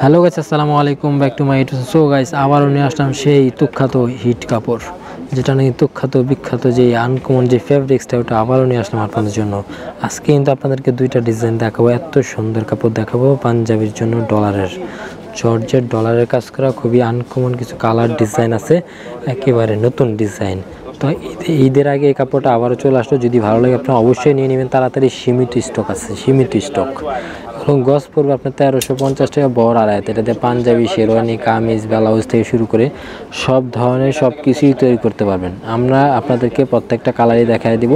Hello guys, আসসালামু আলাইকুম, back to my YouTube. So guys, আবারও নিয়ে আসলাম সেই তুখ্যাত হিট কাপড়, যেটা নাকি বিখ্যাত যে আনকমন যে ফেব্রিক্সটা, ওটা আবারও নিয়ে আসলাম আপনাদের জন্য। আজকে কিন্তু আপনাদেরকে দুইটা ডিজাইন দেখাবো, এত সুন্দর কাপড় দেখাবো পাঞ্জাবির জন্য। জর্জেট ডলারের কাজ করা খুবই আনকমন কিছু কালার ডিজাইন আছে, একেবারে নতুন ডিজাইন। তো ঈদের আগে এই কাপড়টা আবারও চলে আসলো। যদি ভালো লাগে আপনারা অবশ্যই নিয়ে নেবেন তাড়াতাড়ি, সীমিত স্টক আছে, সীমিত স্টক। এবং গজ পড়বে আপনার 1350 টাকা বড় আড়াইতে। এটাতে পাঞ্জাবি, শেরওয়ানি, কামিজ, ব্লাউজ থেকে শুরু করে সব ধরনের সব কিছুই তৈরি করতে পারবেন। আমরা আপনাদেরকে প্রত্যেকটা কালারই দেখাই দিব।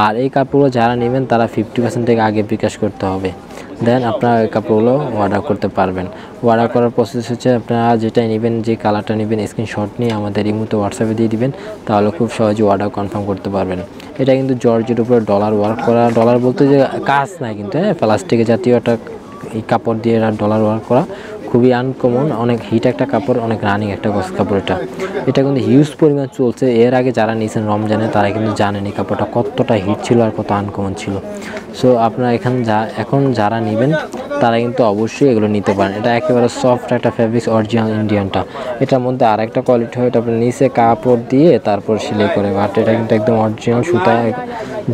আর এই কাপড়গুলো যারা নেবেন তারা 50% থেকে আগে বিকাশ করতে হবে, দেন আপনারা এই কাপড়গুলো অর্ডার করতে পারবেন। অর্ডার করার প্রসেস হচ্ছে, আপনারা যেটাই নেবেন, যে কালারটা নেবেন, স্ক্রিনশট নিয়ে আমাদের এই মুহূর্তে হোয়াটসঅ্যাপে দিয়ে দিবেন, তাহলে খুব সহজে অর্ডার কনফার্ম করতে পারবেন। এটা কিন্তু জর্জের উপরে ডলার ওয়ার্ক করা, ডলার বলতে যে কাজ নাই কিন্তু, প্লাস্টিকের জাতীয় একটা এই কাপড় দিয়ে ডলার ওয়ার্ক করা, খুবই আনকমন, অনেক হিট একটা কাপড়, অনেক রানিং একটা গস কাপড়। এটা কিন্তু হিউজ পরিমাণ চলছে। এর আগে যারা নিয়েছেন রমজানে তারা কিন্তু জানেন এই কাপড়টা কতটা হিট ছিল আর কত আনকমন ছিল। সো আপনারা এখন যারা নেবেন তারা কিন্তু অবশ্যই এগুলো নিতে পারেন। এটা একেবারে সফট একটা ফ্যাব্রিক্স, অরিজিনাল ইন্ডিয়ানটা। এটার মধ্যে আর একটা কোয়ালিটি হয়, এটা আপনার নিচে কাপড় দিয়ে তারপর সেলাই করে, বাট এটা কিন্তু একদম অরিজিনাল সুতা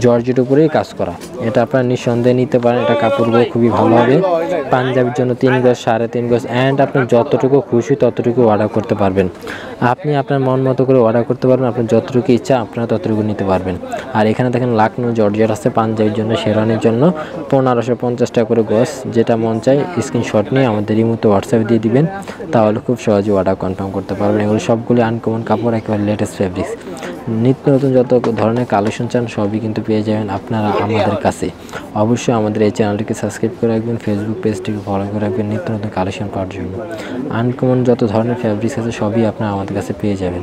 জর্জেট উপরেই কাজ করা। এটা আপনারা নিঃসন্দেহে নিতে পারেন। এটা কাপড়গুলো খুবই ভালো হবে। পাঞ্জাবির জন্য 3 গজ, 3.5 গজ, অ্যান্ড আপনার যতটুকু খুশি ততটুকু অর্ডার করতে পারবেন। আপনি আপনার মন মতো করে অর্ডার করতে পারবেন, আপনার যতটুকু ইচ্ছা আপনারা ততটুকু নিতে পারবেন। আর এখানে দেখেন লাকনো জর্জেট আছে পাঞ্জাবির জন্য, শেরওয়ানির জন্য 1550 টাকা করে গজ। যেটা মন চাই স্ক্রিনশট নিয়ে আমাদের এই মুহূর্তে হোয়াটসঅ্যাপে দিয়ে দিবেন, তাহলে খুব সহজে অর্ডার কনফার্ম করতে পারবেন। এগুলো সবগুলি আনকমন কাপড়, একেবারে লেটেস্ট ফেব্রিক্স। নিত্য নতুন যত ধরনের কালেকশন চান সবই কিন্তু পেয়ে যাবেন আপনারা আমাদের কাছে। অবশ্যই আমাদের এই চ্যানেলটিকে সাবস্ক্রাইব করে রাখবেন, ফেসবুক পেজটিকে ফলো করে রাখবেন নিত্য নতুন কালেকশন পাওয়ার জন্য। আনকমন যত ধরনের ফ্যাব্রিক্স আছে সবই আপনারা আমাদের কাছে পেয়ে যাবেন।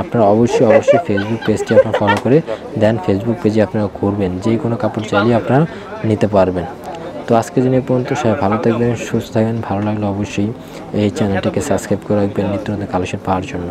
আপনারা অবশ্যই ফেসবুক পেজটি আপনারা ফলো করে দেন, ফেসবুক পেজে আপনারা করবেন, যে কোনো কাপড় চাইলে আপনারা নিতে পারবেন। তো আজকে দিন এই পর্যন্ত। সবাই ভালো থাকবেন, সুস্থ থাকবেন। ভালো লাগলে অবশ্যই এই চ্যানেলটিকে সাবস্ক্রাইব করে রাখবেন নিত্য নতুন কালেকশন পাওয়ার জন্য।